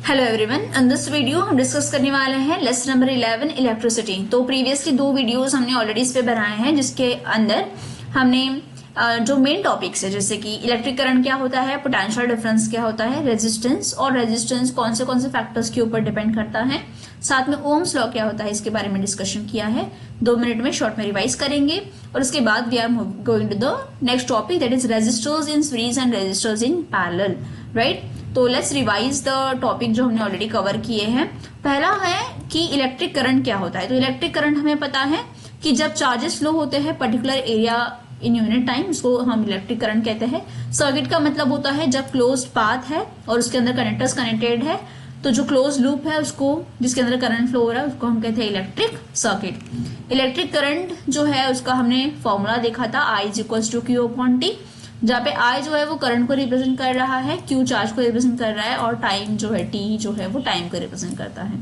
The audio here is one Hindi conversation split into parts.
Hello everyone, in this video हम डिस्कस करने वाले हैं लेसन नंबर 11 इलेक्ट्रिसिटी। तो प्रीवियसली 2 वीडियोस हमने ऑलरेडी इस पे बनाए हैं, जिसके अंदर हमने जो मेन टॉपिक्स है जैसे कि इलेक्ट्रिक करंट क्या होता है, पोटेंशियल डिफरेंस क्या होता है, रेजिस्टेंस और रेजिस्टेंस कौन से फैक्टर्स के ऊपर डिपेंड करता है, साथ में ओम्स लॉ क्या होता है, इसके बारे में डिस्कशन किया है। 2 मिनट में शॉर्ट में रिवाइज करेंगे और उसके बाद we are going to the next topic, that is resistors in series and resistors in parallel, right. तो लेट्स रिवाइज द टॉपिक जो हमने ऑलरेडी कवर किए हैं। पहला है कि इलेक्ट्रिक करंट क्या होता है। तो इलेक्ट्रिक करंट हमें पता है कि जब चार्जेस फ्लो होते हैं particular area in unit time, उसको हम इलेक्ट्रिक करंट कहते हैं। सर्किट का मतलब होता है जब क्लोज्ड पाथ है और उसके अंदर कनेक्टर्स कनेक्टेड है, तो जो क्लोज लूप है उसको, जिसके अंदर करंट फ्लो हो रहा है, उसको हम कहते हैं इलेक्ट्रिक सर्किट। इलेक्ट्रिक करंट जो है उसका हमने फॉर्मूला देखा था, I is equal to Q upon T, जहाँ पे I जो है वो करंट को रिप्रेजेंट कर रहा है, Q चार्ज को रिप्रेजेंट कर रहा है और टाइम जो है T जो है वो टाइम को रिप्रेजेंट करता है।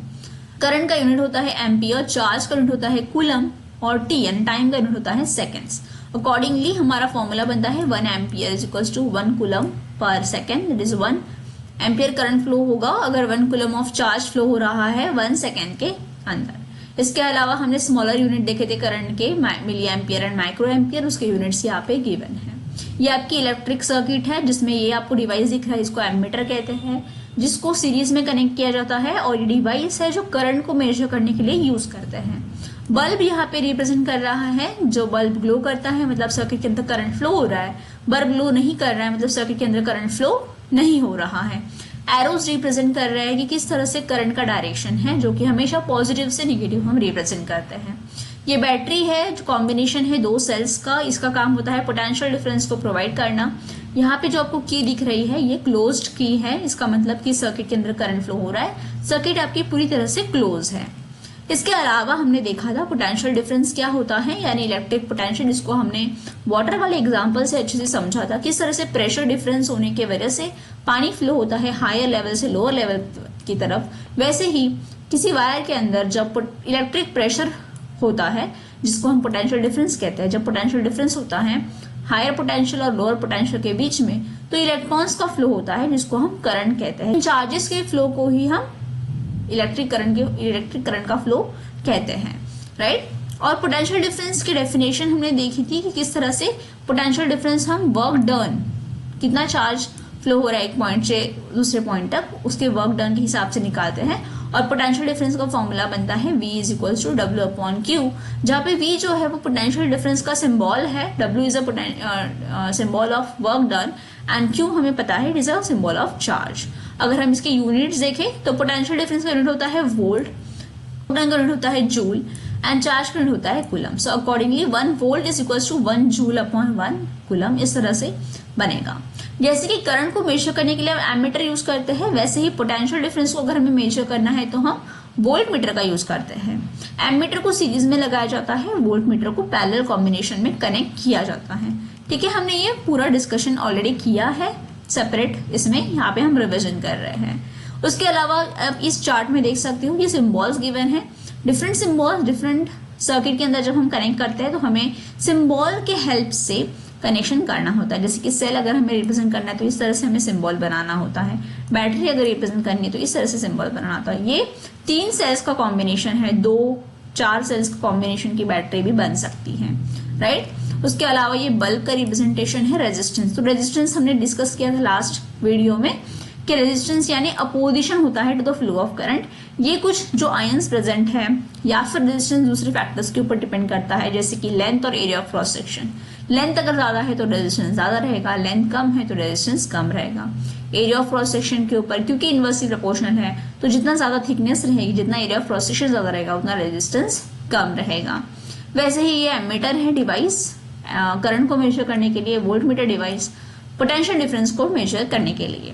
करंट का यूनिट होता है एम्पियर, चार्ज का यूनिट होता है कूलम और T यानी टाइम का यूनिट होता है सेकेंड्स। अकॉर्डिंगली हमारा फॉर्मूला बनता है 1 ampere is equal to 1 coulomb पर second, that is 1 ampere current flow होगा अगर 1 कूलम ऑफ चार्ज फ्लो हो रहा है 1 सेकेंड के अंदर। इसके अलावा हमने स्मॉलर यूनिट देखे थे करंट के, milli ampere and micro ampere, उसके यूनिट्स यहाँ पे गिवन है। ये आपकी इलेक्ट्रिक सर्किट है जिसमें ये आपको डिवाइस दिख रहा है, इसको एमीटर कहते हैं, जिसको सीरीज में कनेक्ट किया जाता है और ये डिवाइस है जो करंट को मेजर करने के लिए यूज करते हैं। बल्ब यहाँ पे रिप्रेजेंट कर रहा है, जो बल्ब ग्लो करता है मतलब सर्किट के अंदर करंट फ्लो हो रहा है, बल्ब ग्लो नहीं कर रहा है मतलब सर्किट के अंदर करंट फ्लो नहीं हो रहा है। एरोज रिप्रेजेंट कर रहा है कि किस तरह से करंट का डायरेक्शन है, जो कि हमेशा पॉजिटिव से नेगेटिव हम रिप्रेजेंट करते हैं। ये बैटरी है जो कॉम्बिनेशन है 2 सेल्स का, इसका काम होता है पोटेंशियल डिफरेंस को प्रोवाइड करना। यहाँ पे जो आपको की दिख रही है ये क्लोज्ड की है, इसका मतलब कि सर्किट के अंदर करंट फ्लो हो रहा है, सर्किट आपकी पूरी तरह से क्लोज है। इसके अलावा हमने देखा था पोटेंशियल डिफरेंस क्या होता है, यानी इलेक्ट्रिक पोटेंशियल, जिसको हमने वाटर वाले एग्जांपल से अच्छे से समझा था। किस तरह से प्रेशर डिफरेंस होने की वजह से पानी फ्लो होता है हायर लेवल से लोअर लेवल की तरफ, वैसे ही किसी वायर के अंदर जब इलेक्ट्रिक प्रेशर होता है जिसको हम पोटेंशियल डिफरेंस कहते हैं, जब पोटेंशियल डिफरेंस होता है हायर पोटेंशियल और लोअर पोटेंशियल के बीच में, तो इलेक्ट्रॉन्स का फ्लो होता है जिसको हम करंट कहते हैं। चार्जेस के फ्लो को ही हम इलेक्ट्रिक करंट का फ्लो कहते हैं, राइट। और पोटेंशियल डिफरेंस की डेफिनेशन हमने देखी थी कि किस तरह से पोटेंशियल डिफरेंस हम वर्क डन, कितना चार्ज फ्लो हो रहा है एक पॉइंट से दूसरे पॉइंट तक, उसके वर्क डन के हिसाब से निकालते हैं। और पोटेंशियल डिफरेंस का फॉर्मूला बनता है V is equal to W upon Q, जहाँ पे V जो है वो पोटेंशियल डिफरेंस का सिंबल है, W is a symbol of work done and Q हमें पता है it is a symbol of charge. अगर हम इसके यूनिट्स देखें तो पोटेंशियल डिफरेंस का यूनिट होता है वोल्ट, का यूनिट होता है जूल एंड चार्ज का यूनिट होता है coulomb. So accordingly 1 volt is equal to 1 joule upon 1 coulomb, इस तरह से बनेगा। जैसे कि करंट को मेजर करने के लिए हम एमीटर यूज करते हैं, वैसे ही पोटेंशियल डिफरेंस को अगर हमें मेजर करना है तो हम वोल्ट मीटर का यूज करते हैं। एमीटर को सीरीज में लगाया जाता है, वोल्ट मीटर को पैरेलल कॉम्बिनेशन में कनेक्ट किया जाता है। ठीक है, हमने ये पूरा डिस्कशन ऑलरेडी किया है सेपरेट, इसमें यहाँ पे हम रिविजन कर रहे हैं। उसके अलावा अब इस चार्ट में देख सकते हो ये सिंबल्स गिवन है, डिफरेंट सिंबल्स डिफरेंट सर्किट के अंदर जब हम कनेक्ट करते हैं तो हमें सिंबल के हेल्प से कनेक्शन करना होता है। जैसे कि सेल अगर हमें रिप्रेजेंट करना है तो इस तरह से हमें सिंबल बनाना होता है, बैटरी अगर रिप्रेजेंट करनी है तो इस तरह से सिंबल बनाना होता है। ये 3 सेल्स का कॉम्बिनेशन है, 2-4 सेल्स का कॉम्बिनेशन की बैटरी भी बन सकती है, राइट। उसके अलावा ये बल्ब का रिप्रेजेंटेशन है रेजिस्टेंस। तो रेजिस्टेंस हमने डिस्कस किया था लास्ट वीडियो में कि रेजिस्टेंस यानी अपोजिशन होता है to the flow of current. ये कुछ जो आयंस प्रेजेंट है या फिर रेजिस्टेंस दूसरे फैक्टर्स के ऊपर डिपेंड करता है, जैसे कि लेंथ और area of cross section. Length अगर ज्यादा है तो रेजिस्टेंस ज्यादा रहेगा, लेंथ कम है तो रेजिस्टेंस कम रहेगा। एरिया ऑफ क्रॉस सेक्शन के ऊपर क्योंकि इनवर्सली प्रोपोर्शनल है तो जितना ज्यादा थिकनेस रहेगी, जितना एरिया ऑफ क्रॉस सेक्शन ज्यादा रहेगा, उतना रेजिस्टेंस कम रहेगा। वैसे ही ये एमीटर है डिवाइस करंट को मेजर करने के लिए, volt meter device potential difference को मेजर करने के लिए।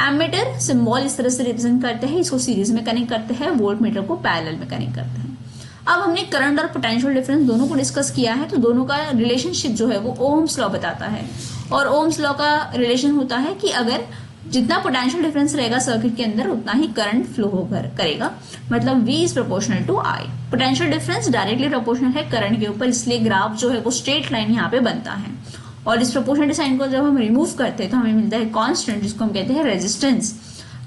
एमीटर सिंबल इस तरह से रिप्रेजेंट करते हैं, इसको सीरीज में कनेक्ट करते हैं, वोल्ट मीटर को पैरेलल में कनेक्ट करते हैं। अब हमने करंट और पोटेंशियल डिफरेंस दोनों को डिस्कस किया है, तो दोनों का रिलेशनशिप जो है वो ओम्स लॉ बताता है। और ओम्स लॉ का रिलेशन होता है कि अगर जितना पोटेंशियल डिफरेंस रहेगा सर्किट के अंदर उतना ही करंट फ्लो करेगा, मतलब V is proportional to I। Potential difference directly proportional है करंट के ऊपर, इसलिए ग्राफ जो है वो स्ट्रेट लाइन यहाँ पे बनता है। और इस प्रोपोर्शनल साइन को जब हम रिमूव करते हैं तो हमें मिलता है कांस्टेंट, जिसको हम कहते हैं रेजिस्टेंस।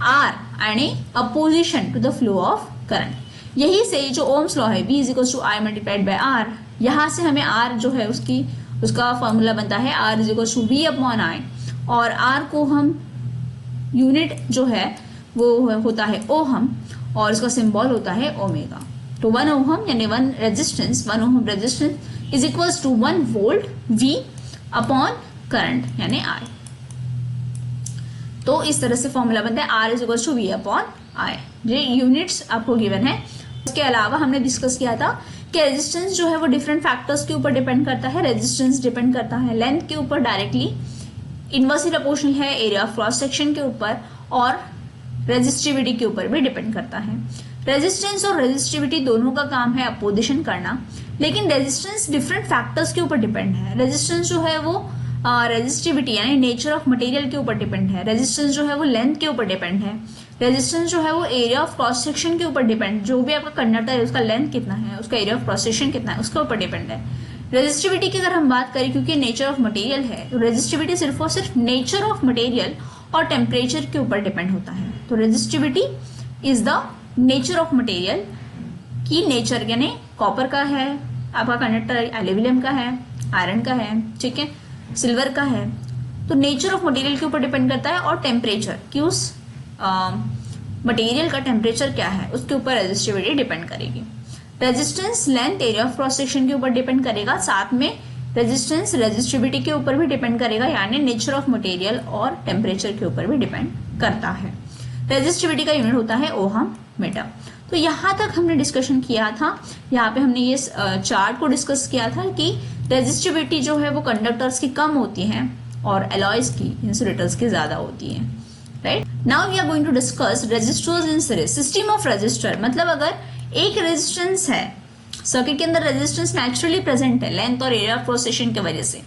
आर यानी opposition to the flow of current. यही से जो ओम्स लॉ है V is equal to I multiplied by R, यहाँ से हमें R जो है उसका फॉर्मूला बनता है R is equal to V upon I, और R को हम यूनिट जो है वो होता है ओहम और इसका सिंबल होता है ओमेगा। तो 1 ओहम यानी 1 ohm resistance is equals to 1 volt V upon current यानी I। तो इस तरह से फॉर्मूला बनता है R is equals to V upon I। ये यूनिट्स आपको गिवन है। इसके अलावा हमने डिस्कस किया था कि रेजिस्टेंस जो है वो डिफरेंट फैक्टर्स के ऊपर डिपेंड करता है। रेजिस्टेंस डिपेंड करता है लेंथ के ऊपर डायरेक्टली, इनवर्सली प्रोपोर्शनल है एरिया ऑफ क्रॉस सेक्शन के ऊपर, और रेजिस्टिविटी के ऊपर भी डिपेंड करता है। रेजिस्टेंस और रेजिस्टिविटी दोनों का काम है अपोजिशन करना, लेकिन रेजिस्टेंस डिफरेंट फैक्टर्स के ऊपर डिपेंड है। रेजिस्टेंस जो है वो रेजिस्टिविटी यानी नेचर ऑफ मटेरियल के ऊपर डिपेंड है। रेजिस्टेंस जो है वो लेंथ के ऊपर डिपेंड है। रेजिस्टेंस जो है वो एरिया ऑफ क्रॉस सेक्शन के ऊपर डिपेंड, जो भी आपका कंडक्टर है उसका लेंथ कितना है, उसका एरिया ऑफ क्रॉस सेक्शन कितना है, उसके ऊपर डिपेंड है। रेजिस्टिविटी की अगर हम बात करें, क्योंकि नेचर ऑफ मटेरियल है, तो रेजिस्टिविटी सिर्फ और सिर्फ नेचर ऑफ मटेरियल और टेम्परेचर के ऊपर डिपेंड होता है। तो resistivity is the nature of material की नेचर, यानी कॉपर का है आपका कंडक्टर, एल्यूमिनियम का है, आयरन का है, ठीक है, सिल्वर का है। तो नेचर ऑफ मटेरियल के ऊपर डिपेंड करता है, और टेम्परेचर कि उस मटेरियल का टेम्परेचर क्या है उसके ऊपर रेजिस्टिविटी डिपेंड करेगी। Resistance length area of cross section के ऊपर डिपेंड करेगा, साथ में रेजिस्टेंस रेजिस्टिविटी के ऊपर भी डिपेंड करेगा, यानी नेचर ऑफ मटेरियल और टेम्परेचर के ऊपर भी डिपेंड करता है। रेजिस्टिविटी का यूनिट होता है ओहम मीटर। तो यहाँ तक हमने डिस्कशन किया था। यहाँ पे हमने ये चार्ट को डिस्कस किया था कि रेजिस्टिविटी जो है वो कंडक्टर्स की कम होती है और एलॉयज की, इंसुलेटर्स की ज्यादा होती है, right. Now we are going to discuss resistors in series. System of resistor मतलब अगर एक रेजिस्टेंस है, सर्किट के अंदर रेजिस्टेंस नेचुरली प्रेजेंट है लेंथ और एरिया ऑफ क्रॉस सेक्शन की वजह से,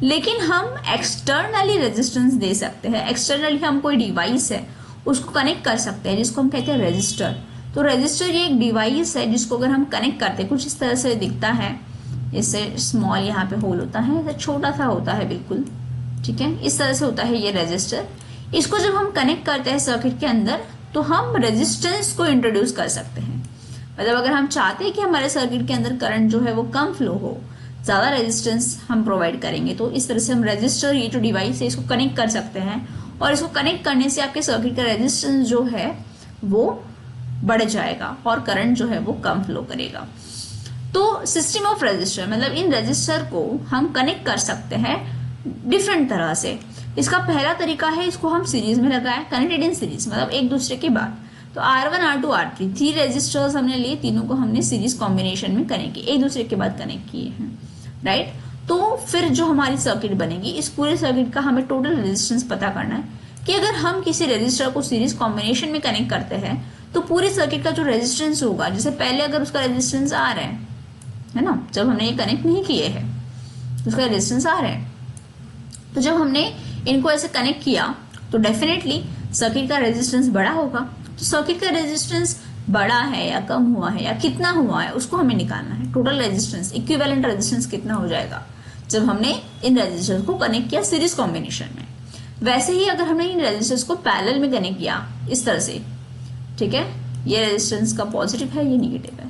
लेकिन हम एक्सटर्नली रेजिस्टेंस दे सकते हैं। एक्सटर्नली हम कोई डिवाइस है उसको कनेक्ट कर सकते हैं, जिसको हम कहते हैं रेजिस्टर। तो रेजिस्टर ये एक डिवाइस है जिसको अगर हम कनेक्ट करते हैं, कुछ इस तरह से दिखता है, इससे स्मॉल यहाँ पे होल होता है, ऐसा छोटा सा होता है बिल्कुल, ठीक है, इस तरह से होता है ये रेजिस्टर। इसको जब हम कनेक्ट करते हैं सर्किट के अंदर तो हम रेजिस्टेंस को इंट्रोड्यूस कर सकते हैं। मतलब अगर हम चाहते हैं कि हमारे सर्किट के अंदर करंट जो है वो कम फ्लो हो, ज्यादा रेजिस्टेंस हम प्रोवाइड करेंगे, तो इस तरह से हम रेजिस्टर, ये जो डिवाइस है, इसको कनेक्ट कर सकते हैं, और इसको कनेक्ट करने से आपके सर्किट का रेजिस्टेंस जो है वो बढ़ जाएगा और करंट जो है वो कम फ्लो करेगा। तो सिस्टम ऑफ रेजिस्टर मतलब इन रेजिस्टर को हम कनेक्ट कर सकते हैं डिफरेंट तरह से। इसका पहला तरीका है, इसको हम सीरीज में लगाएं, कनेक्टेड इन सीरीज, मतलब एक दूसरे के बाद। तो R1, R2, R3 3 रेजिस्टर्स हमने लिए, तीनों को हमने सीरीज कॉम्बिनेशन में कनेक्ट किए, एक दूसरे के बाद कनेक्ट किए हैं, राइट। तो फिर जो हमारी सर्किट बनेगी, इस पूरे सर्किट का हमें टोटल रेजिस्टेंस पता करना है कि अगर हम किसी रेजिस्टर को सीरीज कॉम्बिनेशन में कनेक्ट करते हैं तो पूरे सर्किट का जो रेजिस्टेंस होगा, जैसे पहले अगर उसका रेजिस्टेंस R है ना, जब हमने ये कनेक्ट नहीं किए हैं उसका रेजिस्टेंस R है, तो जब हमने इनको ऐसे कनेक्ट किया तो डेफिनेटली सर्किट का रेजिस्टेंस बड़ा होगा। तो सर्किट का रेजिस्टेंस बड़ा है या कम हुआ है या कितना हुआ है उसको हमें निकालना है। टोटल रेजिस्टेंस, इक्विवेलेंट रेजिस्टेंस कितना हो जाएगा जब हमने इन रेजिस्टर्स को कनेक्ट किया सीरीज कॉम्बिनेशन में। वैसे ही अगर हमने इन रेजिस्टर्स को पैरेलल में कनेक्ट किया इस तरह से, ठीक है, ये रेजिस्टेंस का पॉजिटिव है, ये निगेटिव है,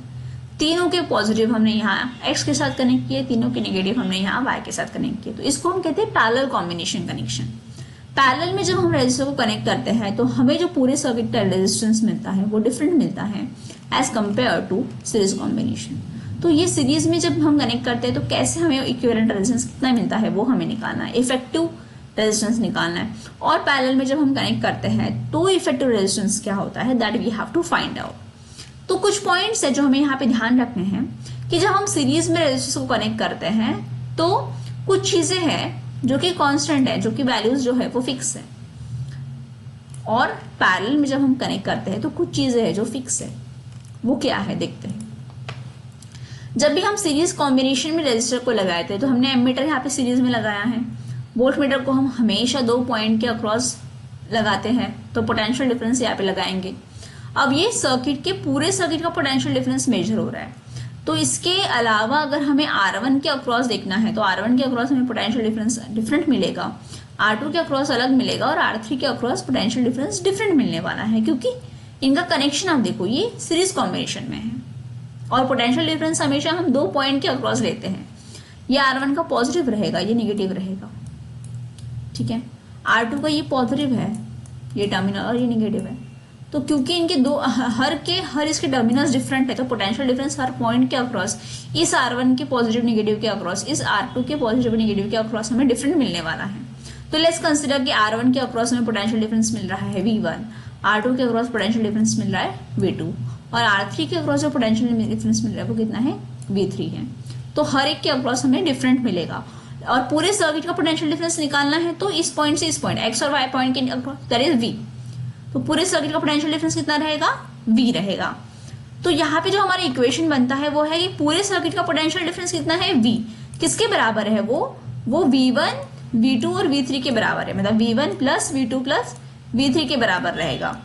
तीनों के पॉजिटिव हमने यहाँ x के साथ कनेक्ट किए, तीनों के नेगेटिव हमने यहाँ y के साथ कनेक्ट किए, तो इसको हम कहते हैं पैरेलल कॉम्बिनेशन कनेक्शन। पैरेलल में जब हम रेजिस्टर को कनेक्ट करते हैं तो हमें जो पूरे सर्किट का रेजिस्टेंस मिलता है वो डिफरेंट मिलता है as compare to series combination. तो ये सीरीज में जब हम कनेक्ट करते हैं तो कैसे हमें इक्विवेलेंट रेजिस्टेंस कितना मिलता है वो हमें निकालना है, इफेक्टिव रेजिस्टेंस निकालना है। और पैरेलल में जब हम कनेक्ट करते हैं तो इफेक्टिव रेजिस्टेंस क्या होता है, that we have to find out. तो कुछ पॉइंट्स है जो हमें यहाँ पे ध्यान रखने हैं कि जब हम सीरीज में रेजिस्टेंस को कनेक्ट करते हैं तो कुछ चीजें हैं जो कि कांस्टेंट है, जो कि वैल्यूज जो है वो फिक्स है, और पैरेलल में जब हम कनेक्ट करते हैं तो कुछ चीजें हैं जो फिक्स है। वो क्या है देखते हैं। जब भी हम सीरीज कॉम्बिनेशन में रेजिस्टर को लगाए थे तो हमने एमीटर यहाँ पे सीरीज में लगाया है, वोल्ट मीटर को हम हमेशा 2 पॉइंट के अक्रॉस लगाते हैं, तो पोटेंशियल डिफरेंस यहाँ पे लगाएंगे। अब ये सर्किट के पूरे सर्किट का पोटेंशियल डिफरेंस मेजर हो रहा है, तो इसके अलावा अगर हमें R1 के अक्रॉस देखना है तो R1 के अक्रॉस हमें पोटेंशियल डिफरेंस डिफरेंट मिलेगा, R2 के अक्रॉस अलग मिलेगा और R3 के अक्रॉस पोटेंशियल डिफरेंस डिफरेंट मिलने वाला है, क्योंकि इनका कनेक्शन आप देखो ये सीरीज कॉम्बिनेशन में है और पोटेंशियल डिफरेंस हमेशा हम 2 पॉइंट के अक्रॉस लेते हैं। ये R1 का पॉजिटिव रहेगा, ये निगेटिव रहेगा, ठीक है। R2 का ये पॉजिटिव है, ये टर्मिनल, और ये निगेटिव है। तो क्योंकि इनके दो हर इसके टर्मिनल्स डिफरेंट है, तो पोटेंशियल डिफरेंस हर पॉइंट के अक्रॉस, इस R1 के पॉजिटिव निगेटिव के अक्रॉस, इस R2 के पॉजिटिव निगेटिव के अक्रॉस हमें डिफरेंट मिलने वाला है। तो लेट्स कंसिडर कि R1 के अक्रॉस हमें पोटेंशियल डिफरेंस मिल रहा है V1, R2 के अक्रॉस पोटेंशियल डिफरेंस मिल रहा है V2, और R3 के अक्रॉस जो पोटेंशियल डिफरेंस मिल रहा है वो कितना है, V3 है। तो हर एक के अक्रॉस हमें डिफरेंट मिलेगा और पूरे सर्किट का पोटेंशियल डिफरेंस निकालना है तो इस पॉइंट से इस पॉइंट, एक्स और वाई पॉइंट के अक्रॉस, दैट इज V। तो पूरे सर्किट का पोटेंशियल डिफरेंस कितना रहेगा, V रहेगा। तो यहाँ पे जो हमारा इक्वेशन बनता है वो है कि पूरे सर्किट का पोटेंशियल डिफरेंस कितना है, V। किसके बराबर है वो V1, V2 और V3 के बराबर है, मतलब V1 plus V2 plus V3 के बराबर रहेगा।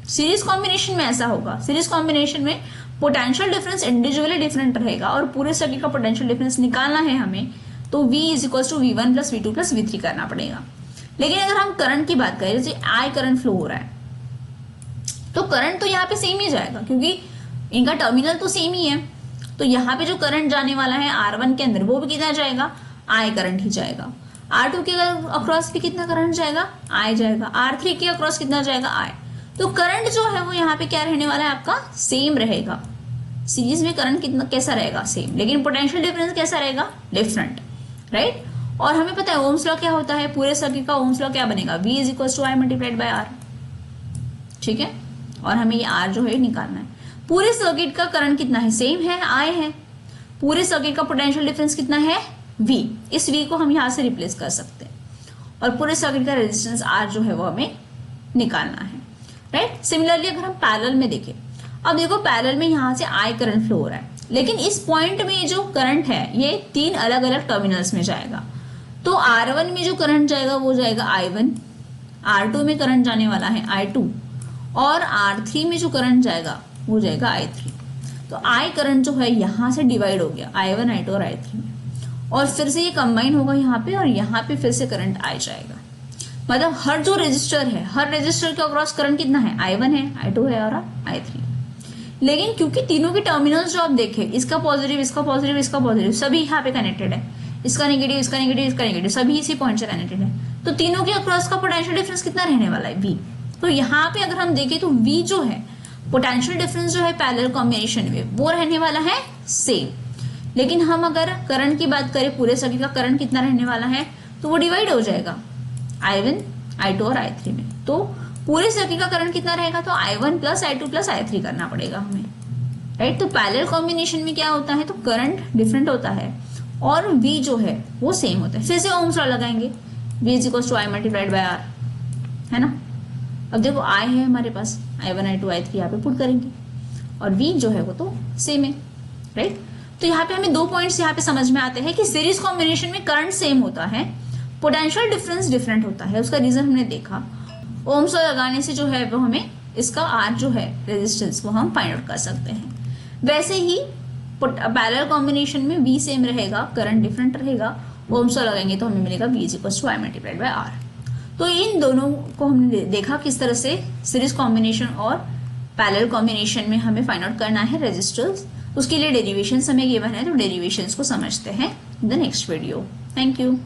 सीरीज कॉम्बिनेशन में ऐसा होगा, सीरीज कॉम्बिनेशन में पोटेंशियल डिफरेंस इंडिविजुअली डिफरेंट रहेगा और पूरे सर्किट का पोटेंशियल डिफरेंस निकालना है हमें, तो V is equal to V1 plus V2 plus V3 करना पड़ेगा। लेकिन अगर हम करंट की बात करें, जैसे I करंट फ्लो हो रहा है, तो करंट तो यहाँ पे सेम ही जाएगा क्योंकि इनका टर्मिनल तो सेम ही है। तो यहाँ पे जो करंट जाने वाला है R1 के अंदर वो भी कितना जाएगा, I करंट ही जाएगा। R2 के अक्रॉस भी कितना करंट जाएगा, I जाएगा। R3 के अक्रॉस कितना जाएगा, I। तो करंट जो है वो यहाँ पे क्या रहने वाला है आपका, सेम रहेगा। सीरीज में करंट कितना कैसा रहेगा, सेम, लेकिन पोटेंशियल डिफरेंस कैसा रहेगा, डिफरेंट, राइट। और हमें पता है ओम्स लॉ क्या होता है, पूरे सर्किट का ओम्स लॉ क्या बनेगा, V is equal to I multiplied by R, ठीक है। और हमें ये R जो है निकालना है। पूरे सर्किट का करंट कितना है, सेम है, I है। पूरे सर्किट का पोटेंशियल डिफरेंस कितना है, V। इस V को हम यहाँ से रिप्लेस कर सकते हैं और पूरे सर्किट का रेजिस्टेंस R जो है वो हमें निकालना है, राइट। सिमिलरली अगर हम पैरेलल में देखें, अब देखो पैरेलल में यहाँ से I करंट फ्लो हो रहा है, लेकिन इस पॉइंट में जो करंट है ये 3 अलग अलग टर्मिनल्स में जाएगा। तो R1 में जो करंट जाएगा वो जाएगा I1, R2 में करंट जाने वाला है I2 और R3 में जो करंट जाएगा वो जाएगा I3। तो I करंट जो है यहाँ से डिवाइड हो गया I1, I2 और I3 में, और फिर से ये कंबाइन होगा यहाँ पे और यहाँ पे फिर से करंट I जाएगा। मतलब हर जो रेजिस्टर है, हर रेजिस्टर के अक्रॉस करंट कितना है, I1 है, I2 है और I3। लेकिन क्योंकि तीनों के टर्मिनल्स जो आप देखें, इसका पॉजिटिव, इसका पॉजिटिव, इसका पॉजिटिव, सभी यहाँ पे कनेक्टेड है, इसका नेगेटिव, इसका नेगेटिव, इसका नेगेटिव, सभी इसी पॉइंट से कनेक्टेड है। तो तीनों के अक्रॉस का पोटेंशियल डिफरेंस कितना रहने वाला है, V। तो यहाँ पे अगर हम देखें तो V जो है पोटेंशियल डिफरेंस जो है पैरेलल कॉम्बिनेशन में वो रहने वाला है सेम। लेकिन हम अगर करंट की बात करें, पूरे सर्किट का करंट कितना रहने वाला है, तो वो डिवाइड हो जाएगा I1, I2 और I3 में। तो पूरे सर्किट का करंट कितना रहेगा, तो I1 plus I2 plus I3 करना पड़ेगा हमें, राइट। तो पैरेलल कॉम्बिनेशन में क्या होता है, तो करंट डिफरेंट होता है और V जो है वो सेम होता है। फिर से ओम्स लॉ लगाएंगे, V is equal to I multiplied by R, है ना। अब देखो I है हमारे पास, I1, I2, I3 यहाँ पे पुट करेंगे और V जो है वो तो सेम है, राइट। तो यहाँ पे हमें 2 पॉइंट्स यहाँ पे समझ में आते हैं कि सीरीज कॉम्बिनेशन में करंट सेम होता है, पोटेंशियल डिफरेंस डिफरेंट होता है। उसका रीजन हमने देखा, ओम्स लॉ लगाने से जो है वो हमें इसका R जो है रेजिस्टेंस वो हम फाइंड आउट कर सकते हैं। वैसे ही पैरेलल कॉम्बिनेशन में V सेम रहेगा, करंट डिफरेंट रहेगा, ओम्स लॉ लगाएंगे तो हमें मिलेगा V is equal to I multiplied by R। तो इन दोनों को हमने देखा किस तरह से सीरीज कॉम्बिनेशन और पैरेलल कॉम्बिनेशन में हमें फाइंड आउट करना है रेजिस्टर्स। उसके लिए डेरिवेशंस हमें गिवन है, तो डेरिवेशंस को समझते हैं in the next video. Thank you.